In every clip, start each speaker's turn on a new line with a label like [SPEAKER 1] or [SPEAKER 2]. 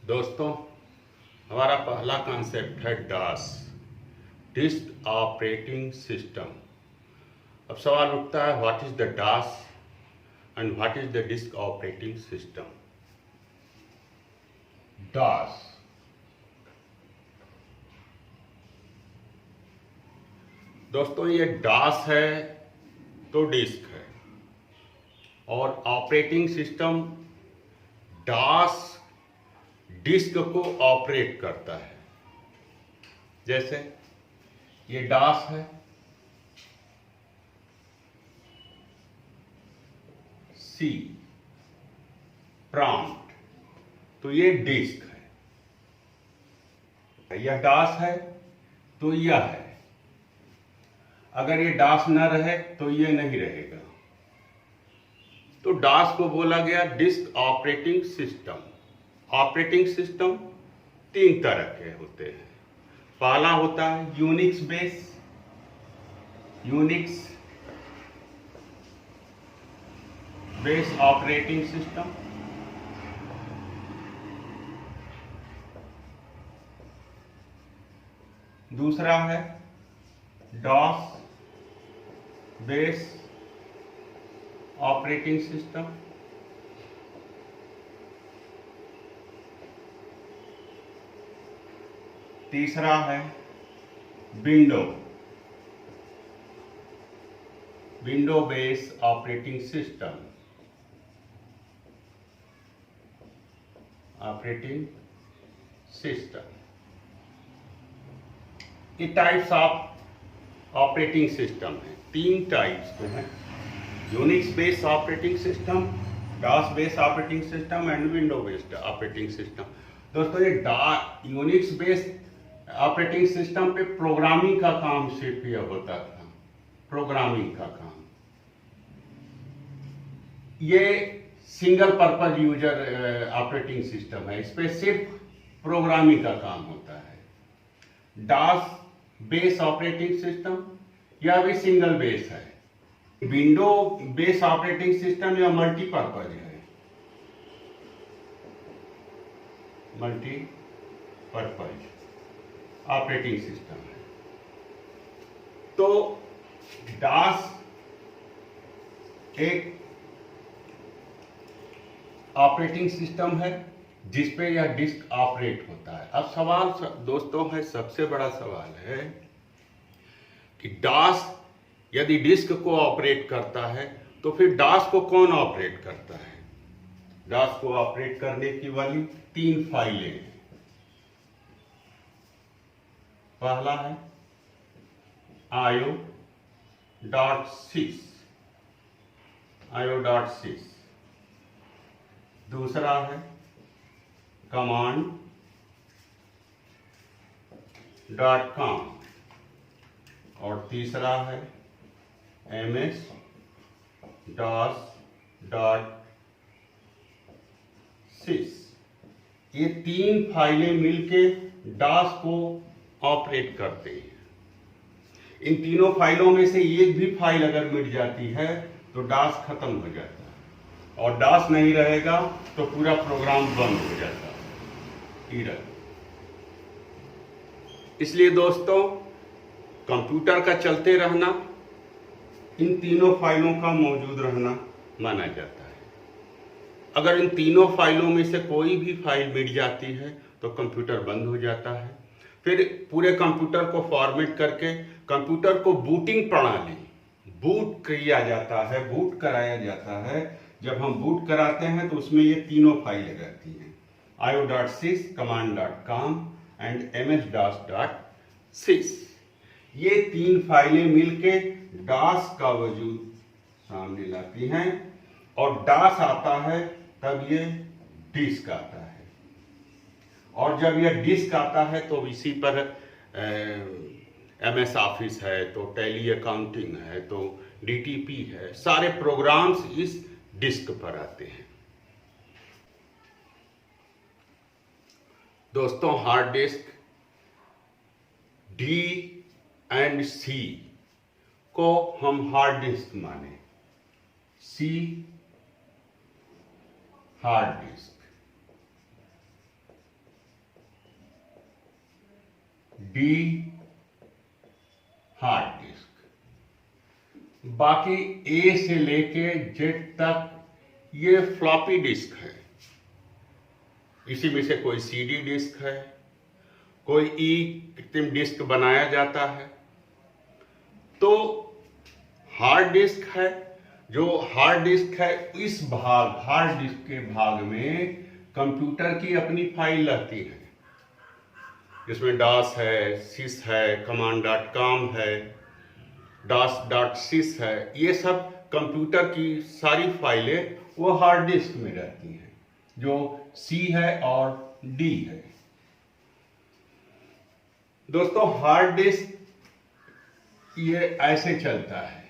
[SPEAKER 1] दोस्तों, हमारा पहला कॉन्सेप्ट है डास, डिस्क ऑपरेटिंग सिस्टम। अब सवाल उठता है, what is the dance and what is the disk operating system. Dance दोस्तों, ये डास है तो डिस्क है, और ऑपरेटिंग सिस्टम डास डिस्क को ऑपरेट करता है। जैसे ये डास है, सी प्रॉम्प्ट, तो ये डिस्क है। यह डास है तो यह है। अगर ये डास न रहे तो ये नहीं रहेगा। तो डास को बोला गया disk operating system. Operating system तीन तरह के होते हैं। पहला होता है यूनिक्स बेस ऑपरेटिंग सिस्टम। दूसरा है डॉस बेस ऑपरेटिंग सिस्टम। तीसरा है विंडो बेस ऑपरेटिंग सिस्टम। ये टाइप्स ऑफ ऑपरेटिंग सिस्टम है। तीन टाइप्स के हैं, Unix based operating system, DOS based operating system and window based operating system. दोस्तों, ये यूनिक्स बेस्ड ऑपरेटिंग सिस्टम पे प्रोग्रामिंग का काम सिर्फ यह होता था, प्रोग्रामिंग का काम। ये single purpose user operating system है, इस पे सिर्फ प्रोग्रामिंग का काम होता है। डॉस बेस ऑपरेटिंग सिस्टम, यह भी सिंगल बेस है। विंडो बेस ऑपरेटिंग सिस्टम यह मल्टीपर्पज है, मल्टीपर्पज ऑपरेटिंग सिस्टम है। तो डास एक ऑपरेटिंग सिस्टम है जिसपे यह डिस्क ऑपरेट होता है। अब सवाल दोस्तों है, सबसे बड़ा सवाल है कि डास यदि डिस्क को ऑपरेट करता है तो फिर डास को कौन ऑपरेट करता है। डास को ऑपरेट करने की वाली तीन फाइलें हैं। पहला है IO.sys, दूसरा है command.com और तीसरा है MS-DOS.sys। ये तीन फाइलें मिलके डास को ऑपरेट करते हैं। इन तीनों फाइलों में से एक भी फाइल अगर मिट जाती है तो डास खत्म हो जाता है, और डास नहीं रहेगा तो पूरा प्रोग्राम बंद हो जाता है, एरर। इसलिए दोस्तों, कंप्यूटर का चलते रहना इन तीनों फाइलों का मौजूद रहना माना जाता है। अगर इन तीनों फाइलों में से कोई भी फाइल मिट जाती है तो कंप्यूटर बंद हो जाता है। फिर पूरे कंप्यूटर को फॉर्मेट करके कंप्यूटर को बूटिंग प्रणाली बूट किया जाता है, बूट कराया जाता है। जब हम बूट कराते हैं तो उसमें ये तीनों फाइलें रहती हैं, IO.sys, command.com एंड MS-DOS.sys। ये तीन फाइलें मिलके डास का वजूद सामने लाती हैं, और डास आता है तब ये डिस्क आता है, और जब यह डिस्क आता है तो इसी पर MS ऑफिस है, तो टैली अकाउंटिंग है, तो DTP है, सारे प्रोग्राम्स इस डिस्क पर आते हैं। दोस्तों, hard disk D and C को हम हार्ड डिस्क माने, C hard disk, D hard disk. बाकी ए से लेके जेड तक ये फ्लॉपी डिस्क है। इसी में से कोई सीडी डिस्क है, कोई ई कृत्रिम डिस्क बनाया जाता है। तो हार्ड डिस्क है, जो हार्ड डिस्क है इस भाग हार्ड डिस्क के भाग में कंप्यूटर की अपनी फाइल रहती है, जिसमें डॉस है, सिस है, command.com है, DOS.sys है। ये सब कंप्यूटर की सारी फाइलें वो हार्ड डिस्क में रहती हैं, जो सी है और डी है। दोस्तों हार्ड डिस्क ये ऐसे चलता है।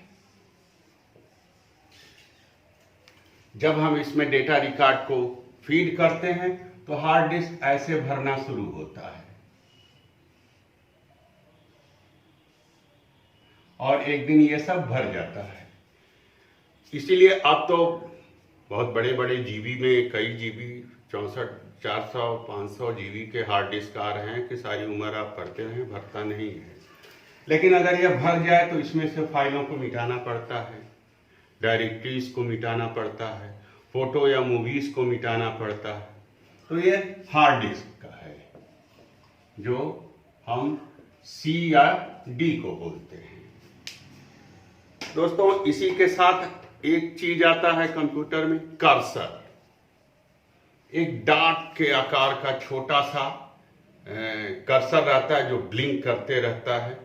[SPEAKER 1] जब हम इसमें डेटा रिकॉर्ड को फीड करते हैं तो हार्ड डिस्क ऐसे भरना शुरू होता है और एक दिन ये सब भर जाता है। इसीलिए अब तो बहुत बड़े बड़े जीबी में कई जीबी 64, 400, 500 जीबी के हार्ड डिस्क आ रहे हैं कि सारी उम्र आप पढ़ते रहें, भरता नहीं है। लेकिन अगर यह भर जाए तो इसमें से फाइलों को मिटाना पड़ता है, डायरेक्टरीज को मिटाना पड़ता है, फोटो या मूवीज को मिटाना पड़ता है। तो ये हार्ड डिस्क का है, जो हम सी या डी को बोलते हैं। दोस्तों इसी के साथ एक चीज आता है कंप्यूटर में, कर्सर। एक डॉट के आकार का छोटा सा कर्सर रहता है जो ब्लिंक करते रहता है।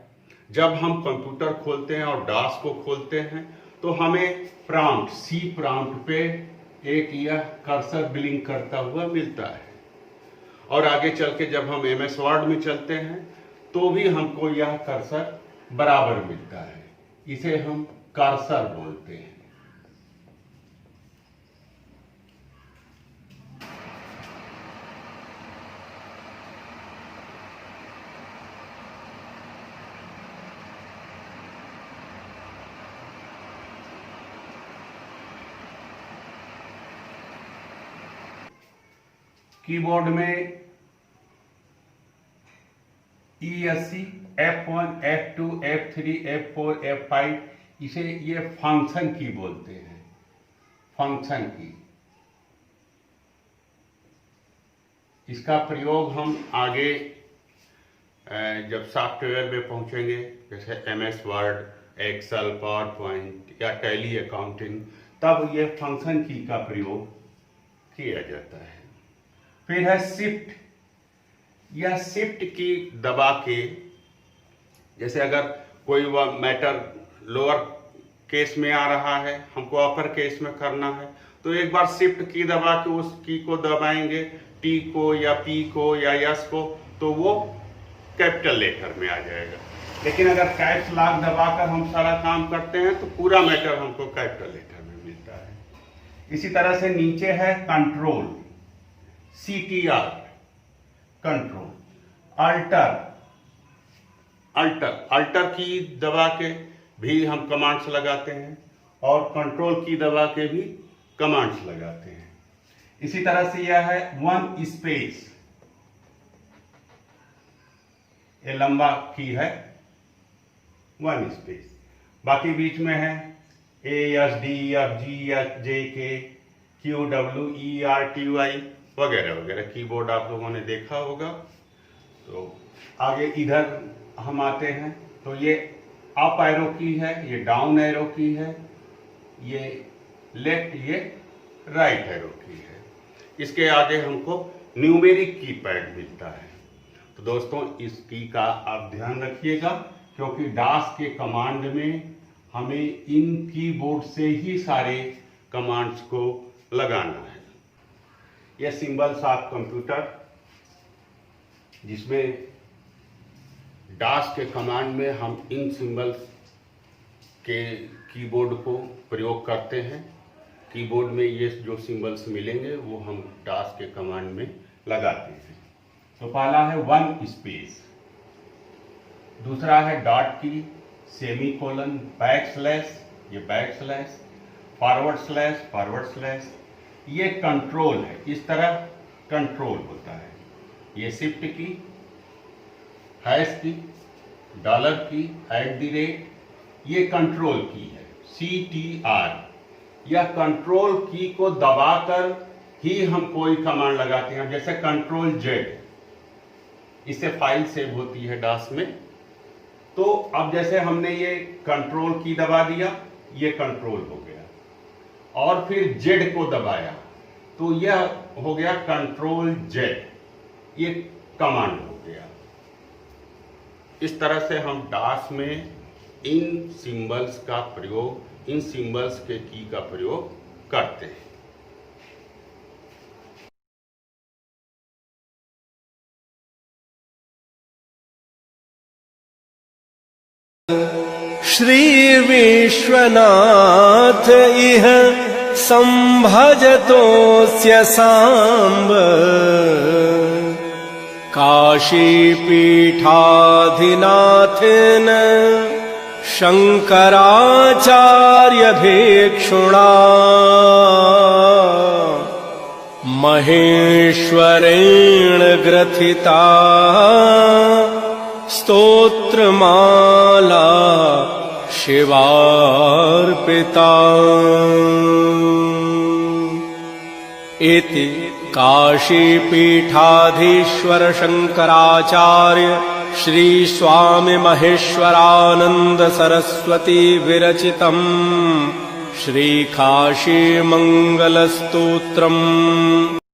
[SPEAKER 1] जब हम कंप्यूटर खोलते हैं और डॉस को खोलते हैं तो हमें प्रॉम्प्ट, सी प्रॉम्प्ट पे एक यह कर्सर ब्लिंक करता हुआ मिलता है। और आगे चल के जब हम MS वर्ड में चलते हैं तो भी हमको यह कर्सर बराबर मिलता है। इसे हम कर्सर बोलते हैं। कीबोर्ड में ESC, F1, F2, F3, F4, F5 इसे ये फंक्शन की बोलते हैं, फंक्शन की। इसका प्रयोग हम आगे जब सॉफ्टवेयर में पहुंचेंगे, जैसे MS Word, Excel, PowerPoint या टैली अकाउंटिंग, तब ये फंक्शन की का प्रयोग किया जाता है। फिर है शिफ्ट। यह शिफ्ट की दबा के, जैसे अगर कोई वह मैटर लोअर केस में आ रहा है, हमको अपर केस में करना है, तो एक बार शिफ्ट की दबा के उस की को दबाएंगे, टी को या पी को या यस को, तो वो कैपिटल लेटर में आ जाएगा। लेकिन अगर कैप्स लॉक दबाकर हम सारा काम करते हैं तो पूरा मैटर हमको कैपिटल लेटर में मिलता है। इसी तरह से नीचे है कंट्रोल, CTR कंट्रोल, अल्टर की दबा के भी हम कमांड्स लगाते हैं और कंट्रोल की दबा के भी कमांड्स लगाते हैं। इसी तरह से यह है वन स्पेस, ये लंबा की है वन स्पेस। बाकी बीच में है ASDFGHJK QWERTY वगैरह वगैरह कीबोर्ड आप लोगों ने देखा होगा। तो आगे इधर हम आते हैं तो ये अप एरो की है, ये डाउन एरो की है, ये लेफ्ट, ये राइट एरो की है। इसके आगे हमको न्यूमेरिक कीपैड मिलता है। तो दोस्तों इस की का आप ध्यान रखिएगा, क्योंकि डास के कमांड में हमें इन कीबोर्ड से ही सारे कमांड्स को लगाना है। यह सिंबल्स ऑफ कंप्यूटर, जिसमें डास के कमांड में हम इन सिंबल्स के कीबोर्ड को प्रयोग करते हैं। कीबोर्ड में ये जो सिंबल्स मिलेंगे वो हम डास के कमांड में लगाते हैं। तो पहला है वन स्पेस, दूसरा है डॉट की, सेमीकोलन, बैकस्लैश, ये बैकस्लैश, फॉरवर्ड स्लैश, ये कंट्रोल है। इस तरह कंट्रोल होता है। ये शिफ्ट की, हैश की, डॉलर की, @ ये कंट्रोल की है, CTR। या कंट्रोल की को दबाकर ही हम कोई कमांड लगाते हैं, जैसे Ctrl+Z, इससे फाइल सेव होती है डास में। तो अब जैसे हमने ये कंट्रोल की दबा दिया, ये कंट्रोल हो गया, और फिर Z को दबाया तो यह हो गया Ctrl+Z, ये कमांड हो गया। इस तरह से हम डास में इन सिंबल्स का प्रयोग, इन सिंबल्स के की का प्रयोग करते हैं।
[SPEAKER 2] श्री विश्वनाथ इह संभजतोऽस्य सांब, काशीपीठाधिनाथेन शंकराचार्यभिक्षुणा, महेश्वरेण ग्रथिता स्तोत्रमाला शिवार्पिता। इति काशीपीठाधीश्वर शंकराचार्य श्री स्वामी महेश्वरानंद सरस्वती विरचितम् श्री काशी मंगल स्तोत्रम्।